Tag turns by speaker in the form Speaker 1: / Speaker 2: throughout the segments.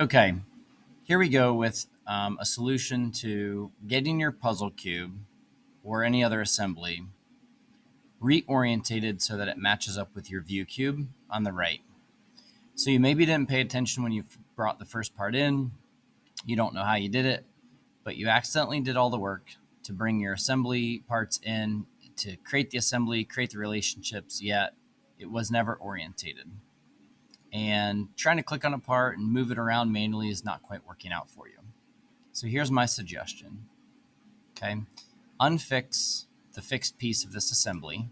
Speaker 1: Okay, here we go with a solution to getting your puzzle cube or any other assembly reorientated so that it matches up with your view cube on the right. So you maybe didn't pay attention when you brought the first part in. You don't know how you did it, but you accidentally did all the work to bring your assembly parts in, to create the assembly, create the relationships, yet it was never orientated. And trying to click on a part and move it around manually is not quite working out for you. So here's my suggestion. Okay, unfix the fixed piece of this assembly,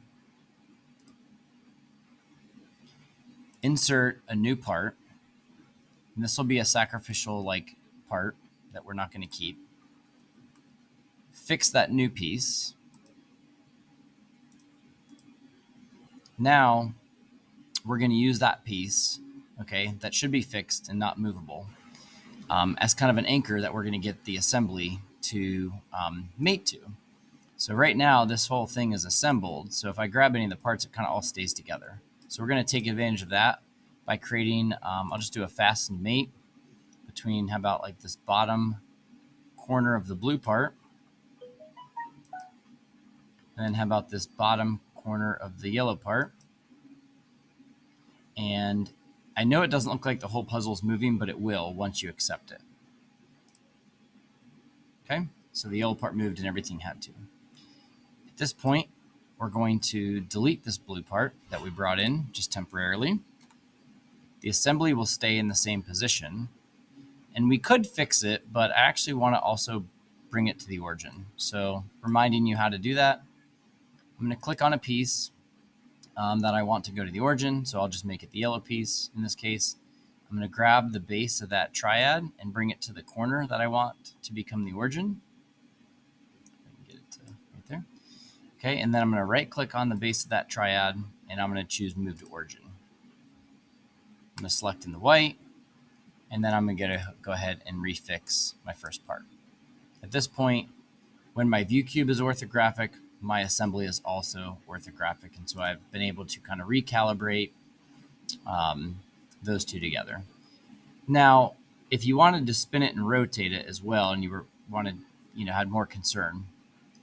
Speaker 1: insert a new part, and this will be a sacrificial part that we're not going to keep. Fix that new piece. Now we're going to use that piece, okay, that should be fixed and not movable, as kind of an anchor that we're going to get the assembly to mate to. So right now, this whole thing is assembled. So if I grab any of the parts, it kind of all stays together. So we're going to take advantage of that by creating, I'll just do a fasten mate between, how about like this bottom corner of the blue part? And then how about this bottom corner of the yellow part? And I know it doesn't look like the whole puzzle is moving, but it will once you accept it. Okay, so the yellow part moved and everything had to. At this point, we're going to delete this blue part that we brought in just temporarily. The assembly will stay in the same position, and we could fix it, but I actually want to also bring it to the origin. So reminding you how to do that, I'm going to click on a piece that I want to go to the origin. So I'll just make it the yellow piece in this case. I'm going to grab the base of that triad and bring it to the corner that I want to become the origin. I can get it to right there. Okay, and then I'm going to right click on the base of that triad and I'm going to choose move to origin. I'm going to select in the white, and then I'm going to go ahead and refix my first part. At this point, when my view cube is orthographic, my assembly is also orthographic, and so I've been able to kind of recalibrate those two together. Now, if you wanted to spin it and rotate it as well, and had more concern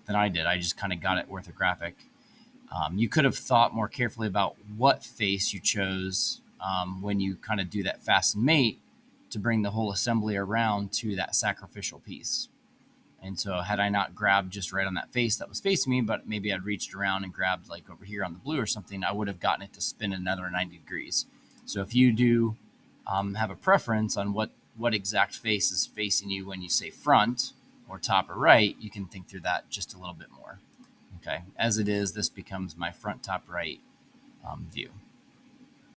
Speaker 1: than I did, I just kind of got it orthographic. You could have thought more carefully about what face you chose when you kind of do that fasten mate to bring the whole assembly around to that sacrificial piece. And so had I not grabbed just right on that face that was facing me, but maybe I'd reached around and grabbed like over here on the blue or something, I would have gotten it to spin another 90 degrees. So if you do have a preference on what exact face is facing you when you say front or top or right, you can think through that just a little bit more. Okay, as it is, this becomes my front, top, right view.